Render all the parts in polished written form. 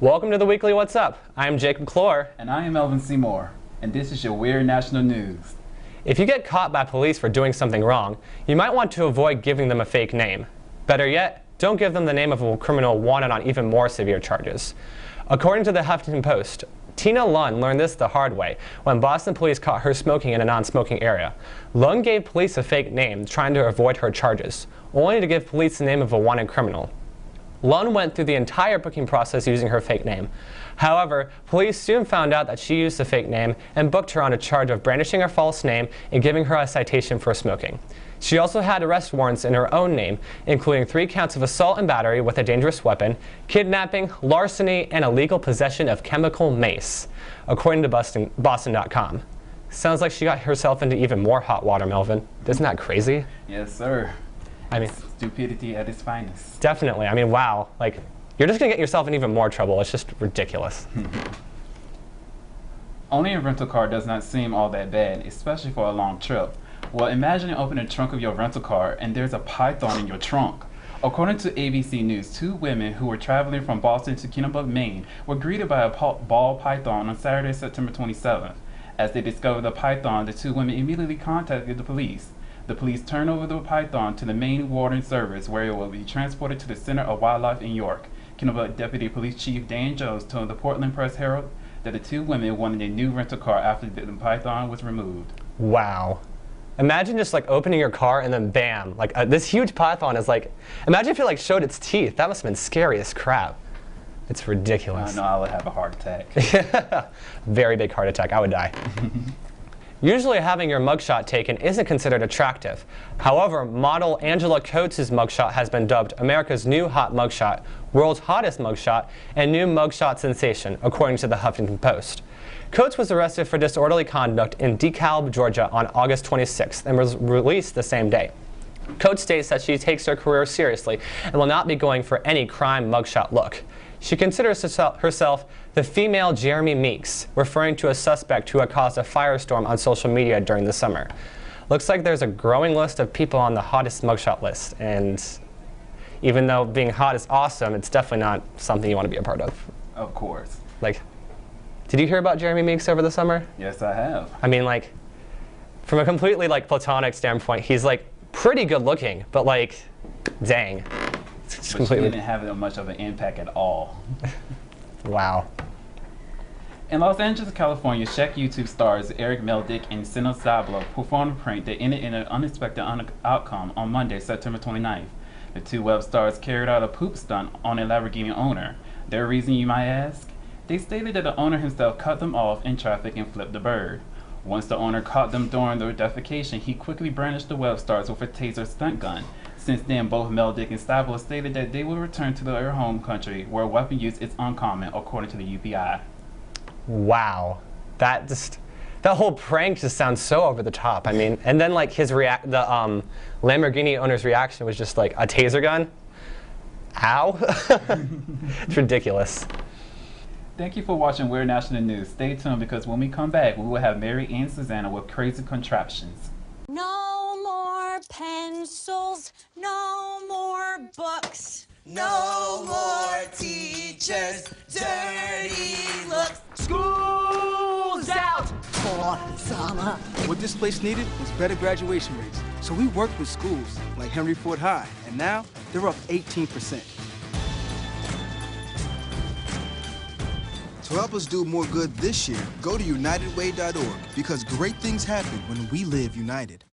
Welcome to the Weekly What's Up. I'm Jacob Clore. And I am Elvin Seymour. And this is your Weird National News. If you get caught by police for doing something wrong, you might want to avoid giving them a fake name. Better yet, don't give them the name of a criminal wanted on even more severe charges. According to the Huffington Post, Tina Lund learned this the hard way when Boston police caught her smoking in a non-smoking area. Lund gave police a fake name trying to avoid her charges, only to give police the name of a wanted criminal. Lund went through the entire booking process using her fake name. However, police soon found out that she used the fake name and booked her on a charge of brandishing her false name and giving her a citation for smoking. She also had arrest warrants in her own name, including 3 counts of assault and battery with a dangerous weapon, kidnapping, larceny, and illegal possession of chemical mace, according to Boston.com. Sounds like she got herself into even more hot water, Melvin. Isn't that crazy? Yes, sir. I mean, stupidity at its finest. Definitely. I mean, wow. Like, you're just going to get yourself in even more trouble. It's just ridiculous. Owning a rental car does not seem all that bad, especially for a long trip. Well, imagine opening the trunk of your rental car and there's a python in your trunk. According to ABC News, 2 women who were traveling from Boston to Kennebuck, Maine, were greeted by a ball python on Saturday, September 27th. As they discovered the python, the 2 women immediately contacted the police. The police turned over the python to the Maine Warden Service, where it will be transported to the Center of Wildlife in York. Kennebuck Deputy Police Chief Dan Jones told the Portland Press-Herald that the 2 women wanted a new rental car after the python was removed. Wow. Imagine just like opening your car and then bam, like this huge python is like, imagine if it like showed its teeth. That must have been scary as crap. It's ridiculous. I know, I would have a heart attack. Very big heart attack, I would die. Usually having your mugshot taken isn't considered attractive. However, model Angela Coates' mugshot has been dubbed America's new hot mugshot, world's hottest mugshot, and new mugshot sensation, according to the Huffington Post. Coates was arrested for disorderly conduct in DeKalb, Georgia on August 26th and was released the same day. Coates states that she takes her career seriously and will not be going for any crime mugshot look. She considers herself the female Jeremy Meeks, referring to a suspect who had caused a firestorm on social media during the summer. Looks like there's a growing list of people on the hottest mugshot list, and even though being hot is awesome, it's definitely not something you want to be a part of. Of course. Like, did you hear about Jeremy Meeks over the summer? Yes, I have. I mean, like, from a completely like platonic standpoint, he's like pretty good looking, but like, dang. But completely didn't have much of an impact at all. Wow. In Los Angeles, California, Shaq YouTube stars Eric Meldick and Sino Sablo performed a prank that ended in an unexpected outcome on Monday, September 29th. The 2 web stars carried out a poop stunt on a Lamborghini owner. Their reason, you might ask? They stated that the owner himself cut them off in traffic and flipped the bird. Once the owner caught them during their defecation, he quickly brandished the web stars with a taser stunt gun. Since then, both Meldick and Sablo stated that they will return to their home country, where weapon use is uncommon, according to the UPI. Wow, that whole prank just sounds so over the top. I mean, and then like the Lamborghini owner's reaction was just like a taser gun. Ow! It's ridiculous. Thank you for watching Weird National News. Stay tuned because when we come back, we will have Mary and Susanna with crazy contraptions. No more pencils, no more books. No more teachers, dirty looks. School's out for summer. What this place needed was better graduation rates. So we worked with schools like Henry Ford High, and now they're up 18%. To help us do more good this year, go to unitedway.org because great things happen when we live united.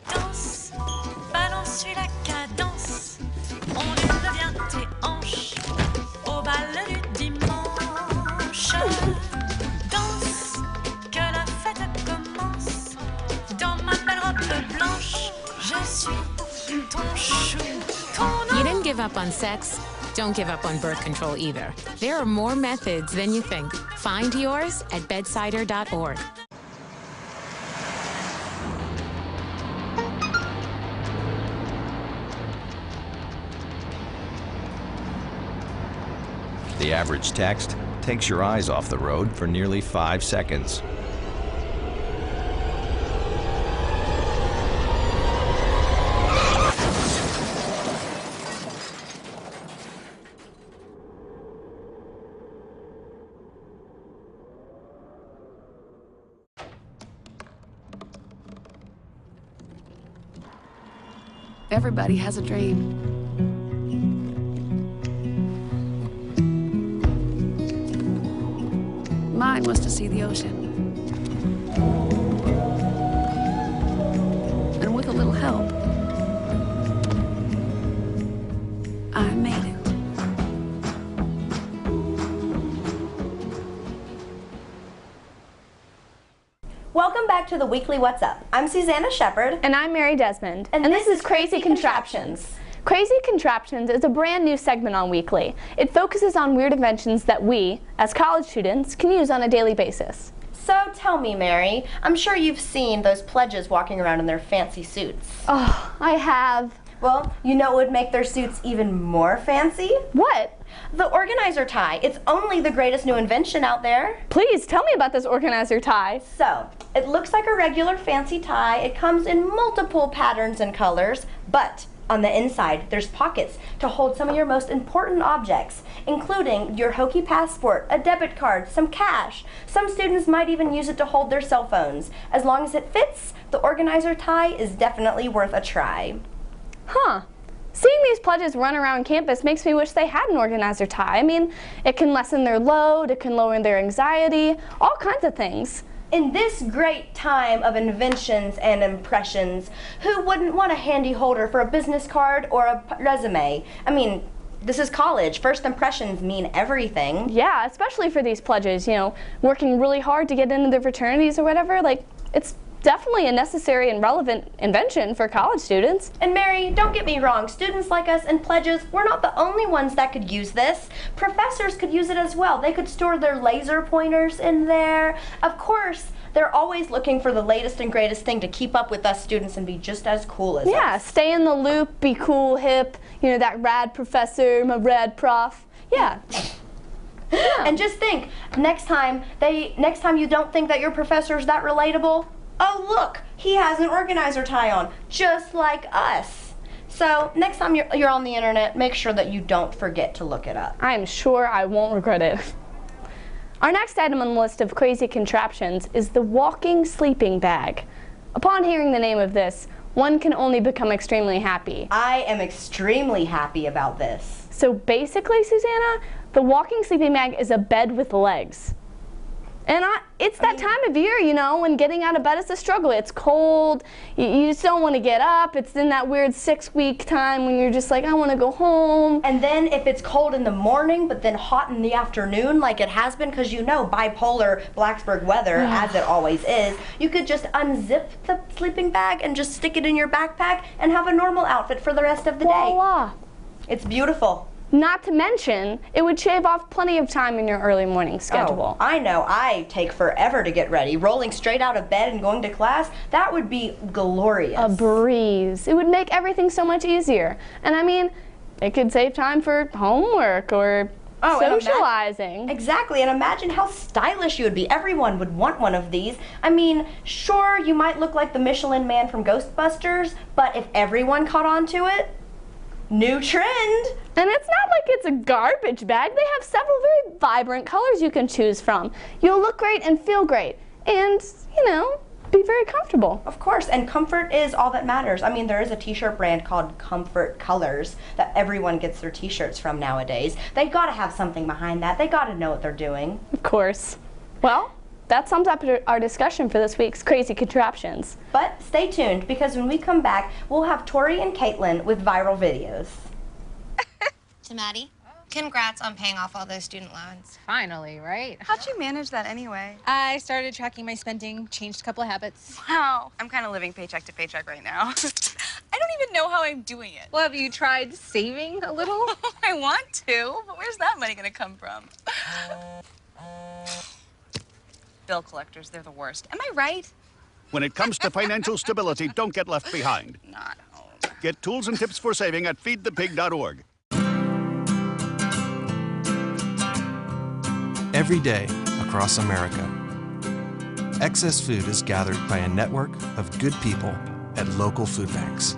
Danse, balance sur la cadence, ondule bien tes hanches au bal du dimanche. Danse, que la fête commence, dans ma belle robe blanche, je suis ton chou, ton You didn't give up on sex. Don't give up on birth control either. There are more methods than you think. Find yours at bedsider.org. The average text takes your eyes off the road for nearly 5 seconds. Everybody has a dream. Mine was to see the ocean. And with a little help, I made it. Welcome back to the weekly What's Up. I'm Susanna Shepard. And I'm Mary Desmond. And this is Crazy Contraptions. Crazy Contraptions is a brand new segment on Weekly. It focuses on weird inventions that we, as college students, can use on a daily basis. So tell me, Mary, I'm sure you've seen those pledges walking around in their fancy suits. Oh, I have. Well, you know what would make their suits even more fancy? What? The organizer tie. It's only the greatest new invention out there. Please, tell me about this organizer tie. So, it looks like a regular fancy tie. It comes in multiple patterns and colors, but on the inside, there's pockets to hold some of your most important objects, including your hokey passport, a debit card, some cash. Some students might even use it to hold their cell phones. As long as it fits, the organizer tie is definitely worth a try. Huh. Seeing these pledges run around campus makes me wish they had an organizer tie. I mean, it can lessen their load, it can lower their anxiety, all kinds of things. In this great time of inventions and impressions, who wouldn't want a handy holder for a business card or a resume? I mean, this is college. First impressions mean everything. Yeah, especially for these pledges, you know, working really hard to get into the fraternities or whatever. Like, it's definitely a necessary and relevant invention for college students. And Mary, don't get me wrong, students like us and pledges, we're not the only ones that could use this. Professors could use it as well. They could store their laser pointers in there. Of course, they're always looking for the latest and greatest thing to keep up with us students and be just as cool as us. Yeah, stay in the loop, be cool, hip, you know, that rad professor, my rad prof. Yeah. And just think, next time you don't think that your professor's that relatable, oh look, he has an organizer tie on, just like us. So next time you're on the internet, make sure that you don't forget to look it up. I'm sure I won't regret it. Our next item on the list of crazy contraptions is the walking sleeping bag. Upon hearing the name of this, one can only become extremely happy. I am extremely happy about this. So basically, Susanna, the walking sleeping bag is a bed with legs. And it's that time of year, you know, when getting out of bed is a struggle. It's cold, you just don't want to get up. It's in that weird 6-week time when you're just like, I want to go home. And then if it's cold in the morning, but then hot in the afternoon, like it has been, because you know bipolar Blacksburg weather, as it always is, you could just unzip the sleeping bag and just stick it in your backpack and have a normal outfit for the rest of the day. Voila. It's beautiful. Not to mention, it would shave off plenty of time in your early morning schedule. Oh, I know. I take forever to get ready. Rolling straight out of bed and going to class, that would be glorious. A breeze. It would make everything so much easier. And I mean, it could save time for homework or socializing. Exactly, and imagine how stylish you would be. Everyone would want one of these. I mean, sure, you might look like the Michelin Man from Ghostbusters, but if everyone caught on to it, new trend. And it's not like it's a garbage bag. They have several very vibrant colors you can choose from. You'll look great and feel great. And, you know, be very comfortable. Of course, and comfort is all that matters. I mean, there is a t-shirt brand called Comfort Colors that everyone gets their t-shirts from nowadays. They gotta have something behind that. They gotta know what they're doing. Of course. Well, that sums up our discussion for this week's Crazy Contraptions. But stay tuned, because when we come back, we'll have Tori and Caitlin with viral videos. To Maddie, congrats on paying off all those student loans. Finally, right? How'd you manage that anyway? I started tracking my spending, changed a couple of habits. Wow, I'm kind of living paycheck to paycheck right now. I don't even know how I'm doing it. Well, have you tried saving a little? I want to, but where's that money gonna come from? Bill collectors, they're the worst. Am I right? When it comes to financial stability, don't get left behind. Not home. Get tools and tips for saving at feedthepig.org. Every day across America, excess food is gathered by a network of good people at local food banks,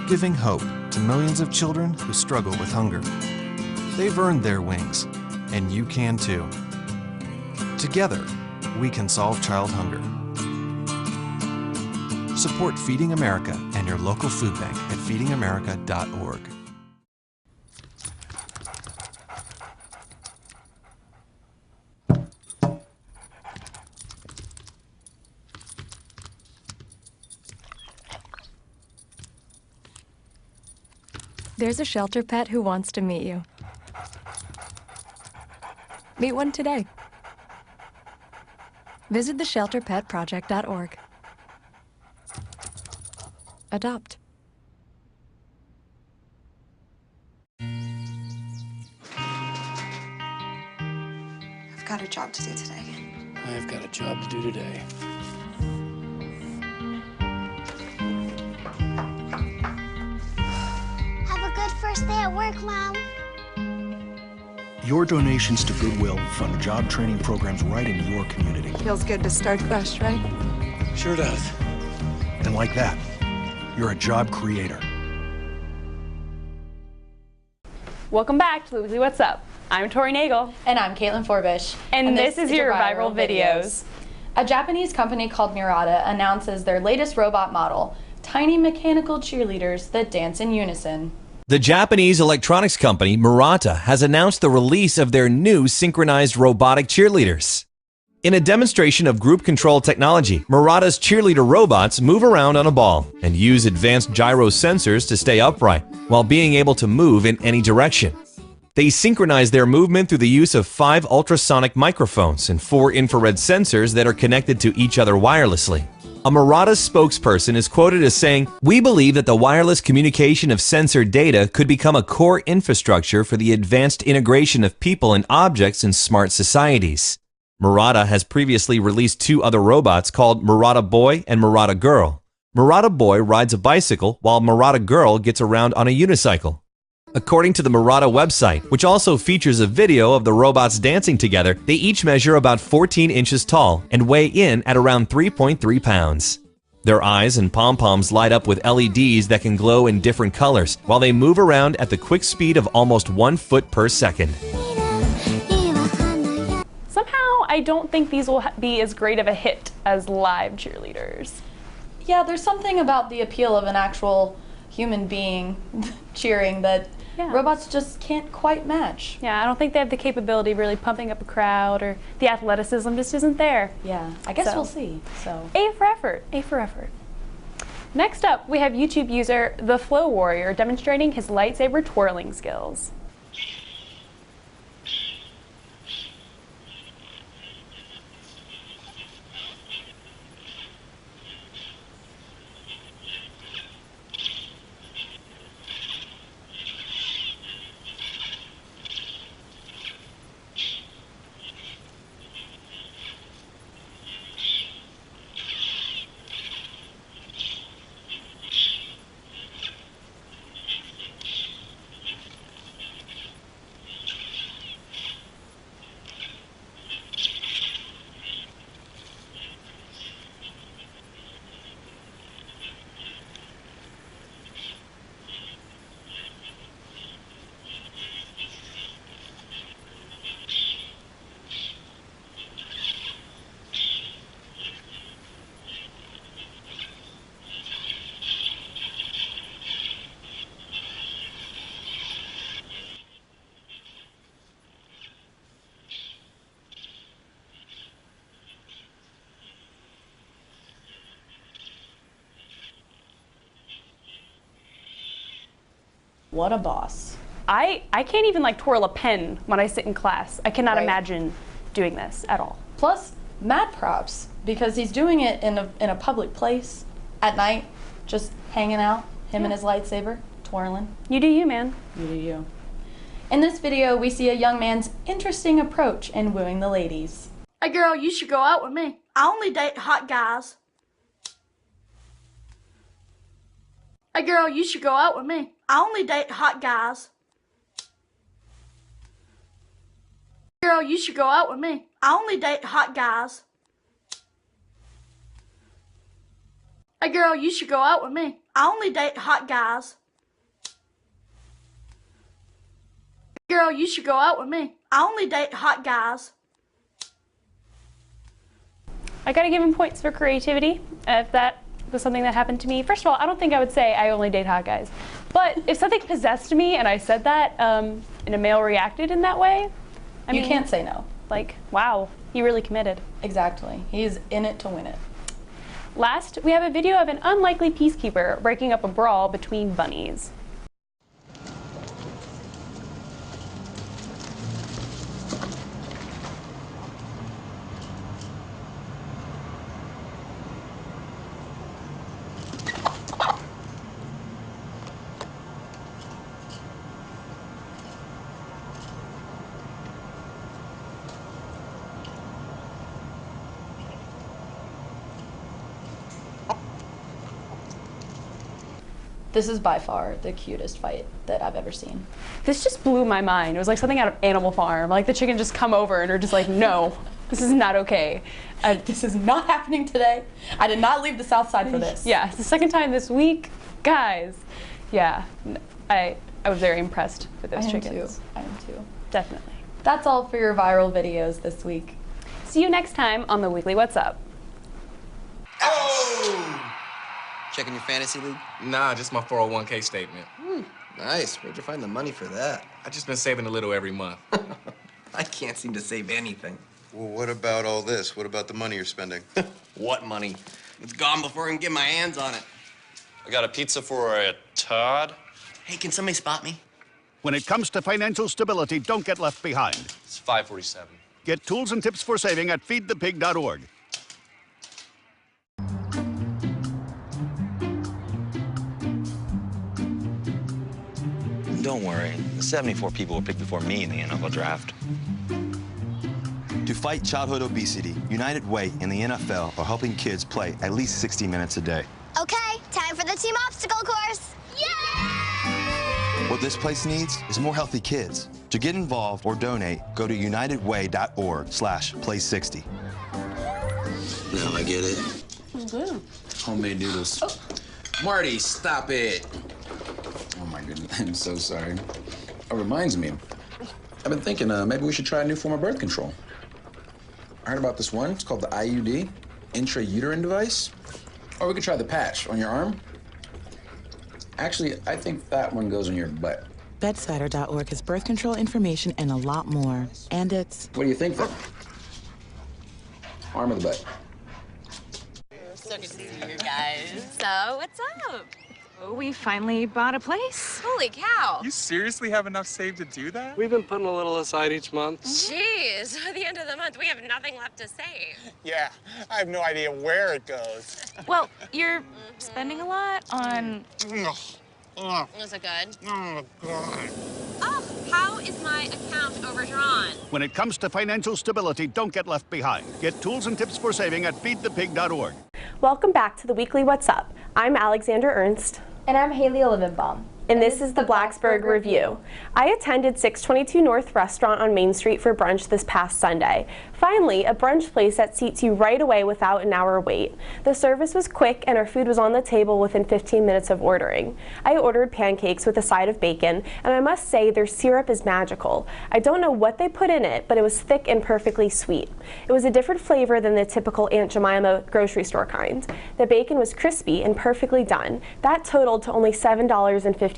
giving hope to millions of children who struggle with hunger. They've earned their wings, and you can too. Together, we can solve child hunger. Support Feeding America and and your local food bank at feedingamerica.org. There's a shelter pet who wants to meet you. Meet one today. Visit theshelterpetproject.org. Adopt. I've got a job to do today. I've got a job to do today. Have a good first day at work, Mom. Your donations to Goodwill fund job training programs right in your community. Feels good to start fresh, right? Sure does. And like that, you're a job creator. Welcome back to Weekly What's Up. I'm Tori Nagel. And I'm Caitlin Forbush. And this is your viral videos. A Japanese company called Murata announces their latest robot model, tiny mechanical cheerleaders that dance in unison. The Japanese electronics company Murata has announced the release of their new synchronized robotic cheerleaders. In a demonstration of group control technology, Murata's cheerleader robots move around on a ball and use advanced gyro sensors to stay upright while being able to move in any direction. They synchronize their movement through the use of 5 ultrasonic microphones and 4 infrared sensors that are connected to each other wirelessly. A Murata spokesperson is quoted as saying, "We believe that the wireless communication of sensor data could become a core infrastructure for the advanced integration of people and objects in smart societies." Murata has previously released 2 other robots called Murata Boy and Murata Girl. Murata Boy rides a bicycle while Murata Girl gets around on a unicycle. According to the Murata website, which also features a video of the robots dancing together, they each measure about 14 inches tall and weigh in at around 3.3 pounds. Their eyes and pom-poms light up with LEDs that can glow in different colors, while they move around at the quick speed of almost 1 foot per second. Somehow, I don't think these will be as great of a hit as live cheerleaders. Yeah, there's something about the appeal of an actual human being cheering that robots just can't quite match. Yeah, I don't think they have the capability of really pumping up a crowd, or the athleticism just isn't there. Yeah, I guess we'll see. So A for effort, A for effort. Next up, we have YouTube user The Flow Warrior demonstrating his lightsaber twirling skills. What a boss. I can't even like twirl a pen when I sit in class. I cannot imagine doing this at all. Plus, mad props, because he's doing it in a public place at night, just hanging out, him and his lightsaber, twirling. You do you, man. You do you. In this video, we see a young man's interesting approach in wooing the ladies. Hey girl, you should go out with me. I only date hot guys. Hey girl, you should go out with me. I only date hot guys. Girl, you should go out with me. I only date hot guys. Hey girl, you should go out with me. I only date hot guys. Girl, you should go out with me. I only date hot guys. I gotta give him points for creativity. If that was something that happened to me. First of all, I don't think I would say I only date hot guys. But if something possessed me and I said that, and a male reacted in that way, I mean, you can't say no. Like, wow, he really committed. Exactly. He's in it to win it. Last, we have a video of an unlikely peacekeeper breaking up a brawl between bunnies. This is by far the cutest fight that I've ever seen. This just blew my mind. It was like something out of Animal Farm. Like the chicken just come over and are just like, no, this is not okay. This is not happening today. I did not leave the South Side for this. Yeah, it's the second time this week. Guys, yeah, I was very impressed with those chickens. I am too. Definitely. That's all for your viral videos this week. See you next time on the Weekly What's Up. Oh! Checking your fantasy league? Nah, just my 401k statement. Nice. Where'd you find the money for that? I just been saving a little every month. I can't seem to save anything. Well, what about all this? What about the money you're spending? What money? It's gone before I can get my hands on it. I got a pizza for a Todd. Hey, can somebody spot me? When it comes to financial stability, don't get left behind. It's 547. Get tools and tips for saving at feedthepig.org. Don't worry. 74 people were picked before me in the NFL draft. To fight childhood obesity, United Way and the NFL are helping kids play at least 60 minutes a day. Okay, time for the team obstacle course. Yay! What this place needs is more healthy kids. To get involved or donate, go to unitedway.org/play60. Now I get it. Woo. Homemade noodles. Oh. Marty, stop it. Oh my goodness, I'm so sorry. It reminds me, I've been thinking maybe we should try a new form of birth control. I heard about this one. It's called the IUD, intrauterine device. Or we could try the patch on your arm. Actually, I think that one goes in your butt. Bedsider.org has birth control information and a lot more. And it's... What do you think, then? Arm or the butt? So good to see you guys. So, what's up? Oh, we finally bought a place. Holy cow. You seriously have enough saved to do that? We've been putting a little aside each month. Jeez, at the end of the month, we have nothing left to save. Yeah, I have no idea where it goes. Well, you're spending a lot on... Is it good? Oh, God. Oh, how is my account overdrawn? When it comes to financial stability, don't get left behind. Get tools and tips for saving at feedthepig.org. Welcome back to the Weekly What's Up. I'm Alexander Ernst. And I'm Haley Olivenbaum. And this is the Blacksburg Review. I attended 622 North Restaurant on Main Street for brunch this past Sunday. Finally, a brunch place that seats you right away without an hour wait. The service was quick and our food was on the table within 15 minutes of ordering. I ordered pancakes with a side of bacon, and I must say their syrup is magical. I don't know what they put in it, but it was thick and perfectly sweet. It was a different flavor than the typical Aunt Jemima grocery store kind. The bacon was crispy and perfectly done. That totaled to only $7.50.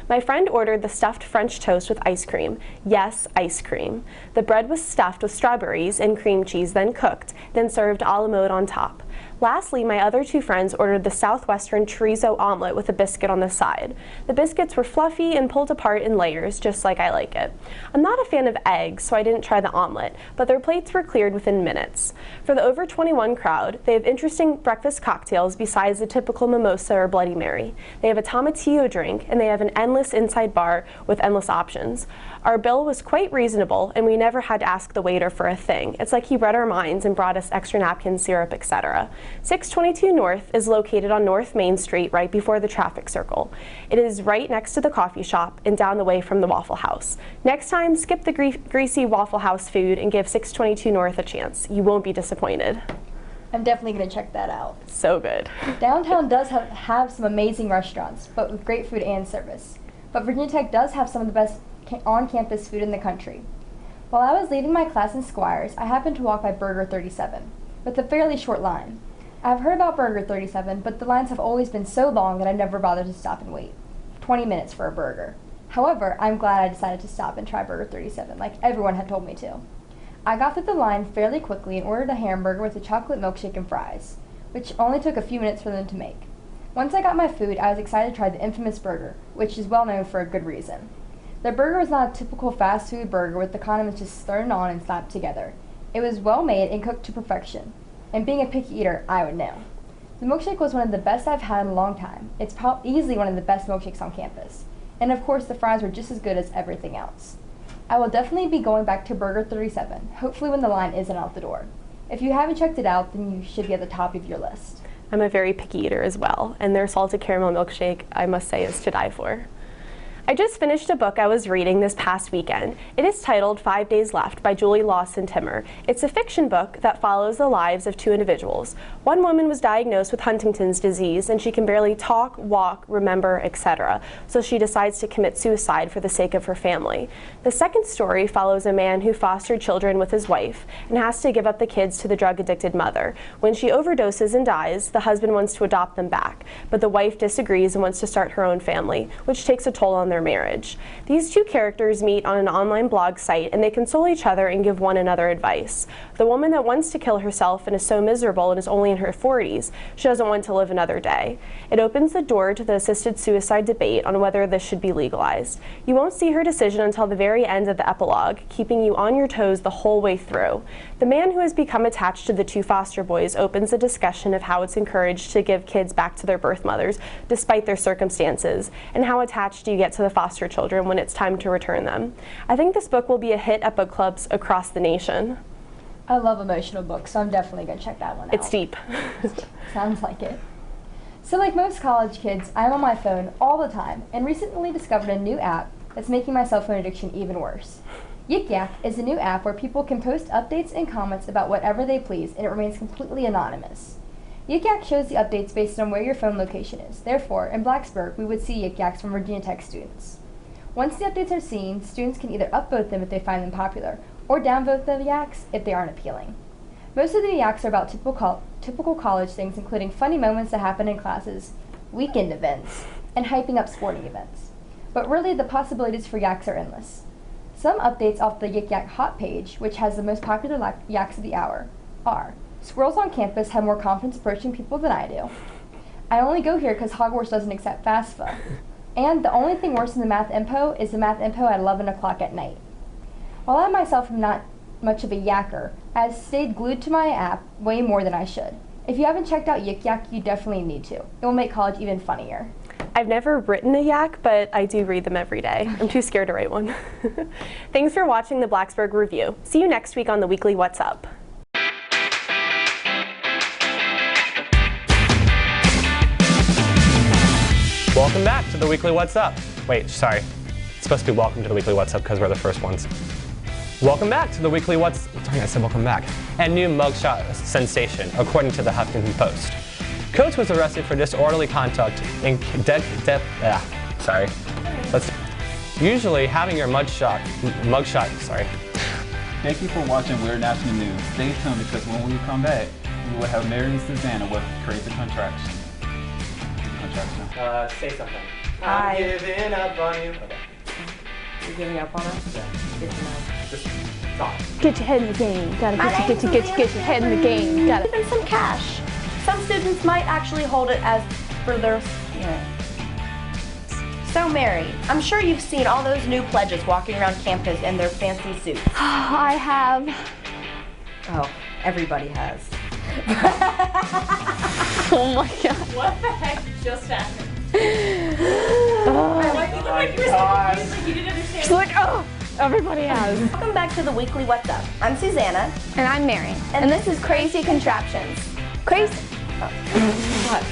My friend ordered the stuffed French toast with ice cream. Yes, ice cream. The bread was stuffed with strawberries and cream cheese, then cooked, then served a la mode on top. Lastly, my other two friends ordered the Southwestern chorizo omelet with a biscuit on the side. The biscuits were fluffy and pulled apart in layers, just like I like it. I'm not a fan of eggs, so I didn't try the omelet, but their plates were cleared within minutes. For the over 21 crowd, they have interesting breakfast cocktails besides the typical mimosa or Bloody Mary. They have a tomatillo drink, and they have an endless inside bar with endless options. Our bill was quite reasonable, and we never had to ask the waiter for a thing. It's like he read our minds and brought us extra napkins, syrup, etc. 622 North is located on North Main Street right before the traffic circle. It is right next to the coffee shop and down the way from the Waffle House. Next time, skip the greasy Waffle House food and give 622 North a chance. You won't be disappointed. I'm definitely going to check that out. So good. Downtown does have some amazing restaurants, but with great food and service. But Virginia Tech does have some of the best on-campus food in the country. While I was leaving my class in Squires, I happened to walk by Burger 37, with a fairly short line. I've heard about Burger 37, but the lines have always been so long that I've never bothered to stop and wait. 20 minutes for a burger. However, I'm glad I decided to stop and try Burger 37, like everyone had told me to. I got through the line fairly quickly and ordered a hamburger with a chocolate milkshake and fries, which only took a few minutes for them to make. Once I got my food, I was excited to try the infamous burger, which is well known for a good reason. The burger was not a typical fast food burger with the condiments just thrown on and slapped together. It was well made and cooked to perfection. And being a picky eater, I would know. The milkshake was one of the best I've had in a long time. It's easily one of the best milkshakes on campus. And of course, the fries were just as good as everything else. I will definitely be going back to Burger 37, hopefully when the line isn't out the door. If you haven't checked it out, then you should be at the top of your list. I'm a very picky eater as well, and their salted caramel milkshake, I must say, is to die for. I just finished a book I was reading this past weekend. It is titled 5 Days Left by Julie Lawson Timmer. It's a fiction book that follows the lives of two individuals. One woman was diagnosed with Huntington's disease and she can barely talk, walk, remember, etc. So she decides to commit suicide for the sake of her family. The second story follows a man who fostered children with his wife and has to give up the kids to the drug-addicted mother. When she overdoses and dies, the husband wants to adopt them back, but the wife disagrees and wants to start her own family, which takes a toll on their marriage. These two characters meet on an online blog site and they console each other and give one another advice. The woman that wants to kill herself and is so miserable and is only in her 40s, she doesn't want to live another day. It opens the door to the assisted suicide debate on whether this should be legalized. You won't see her decision until the very end of the epilogue, keeping you on your toes the whole way through. The man who has become attached to the two foster boys opens a discussion of how it's encouraged to give kids back to their birth mothers despite their circumstances, and how attached do you get to the foster children when it's time to return them. I think this book will be a hit at book clubs across the nation. I love emotional books, so I'm definitely going to check that one out. It's deep. Sounds like it. So like most college kids, I'm on my phone all the time and recently discovered a new app that's making my cell phone addiction even worse. Yik Yak is a new app where people can post updates and comments about whatever they please and it remains completely anonymous. Yik Yak shows the updates based on where your phone location is. Therefore, in Blacksburg, we would see Yik Yaks from Virginia Tech students. Once the updates are seen, students can either upvote them if they find them popular, or downvote the yaks if they aren't appealing. Most of the yaks are about typical college things, including funny moments that happen in classes, weekend events, and hyping up sporting events. But really, the possibilities for yaks are endless. Some updates off the Yik Yak Hot page, which has the most popular yaks of the hour, are: squirrels on campus have more confidence approaching people than I do. I only go here because Hogwarts doesn't accept FAFSA. And the only thing worse than the math info is the math info at 11 o'clock at night. While I myself am not much of a yakker, I have stayed glued to my app way more than I should. If you haven't checked out Yik Yak, you definitely need to. It will make college even funnier. I've never written a yak, but I do read them every day. I'm too scared to write one. Thanks for watching the Blacksburg Review. See you next week on the weekly What's Up. Welcome back to the weekly What's Up. Wait, sorry. It's supposed to be welcome to the weekly What's Up because we're the first ones. Welcome back to the weekly What's... Sorry, I said welcome back. And new mugshot sensation, according to the Huffington Post. Coates was arrested for disorderly conduct in Usually having your mugshot, sorry. Thank you for watching Weird National News. Stay tuned because when we come back, we will have Mary and Susanna with Crazy Contraction. Say something. Hi. I'm giving up on you. Okay. You're giving up on us? Yeah. Good to know. Just stop. Get your head in the game. Gotta get your head in the game. Gotta. Even some cash. Some students might actually hold it as for their. So Mary, I'm sure you've seen all those new pledges walking around campus in their fancy suits. I have. Oh, everybody has. Oh my god. What the heck just happened? Oh like, you look like you were so confused, like you didn't understand. She's like, oh, everybody has. Welcome back to the weekly What's Up. I'm Susanna. And I'm Mary. And this is Crazy Contraptions. Crazy. What?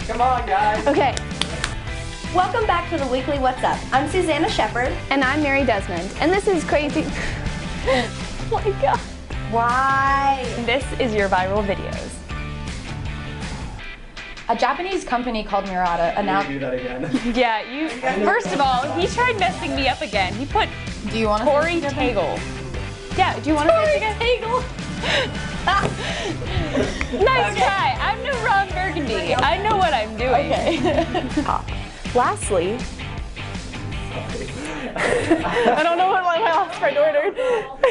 Come on, guys. Okay. Welcome back to the weekly What's Up. I'm Susanna Shepard. And I'm Mary Desmond. And this is Crazy. Oh my god. Why? This is your viral videos. A Japanese company called Murata announced. Do that again. Yeah, you. First of all, he tried messing me up again. He put Do you want to Tori Tagle. Yeah, do you want to say it again? Tagle. Nice try. I'm no Ron Burgundy. I know what I'm doing. Okay. Lastly, I don't know what my last friend ordered.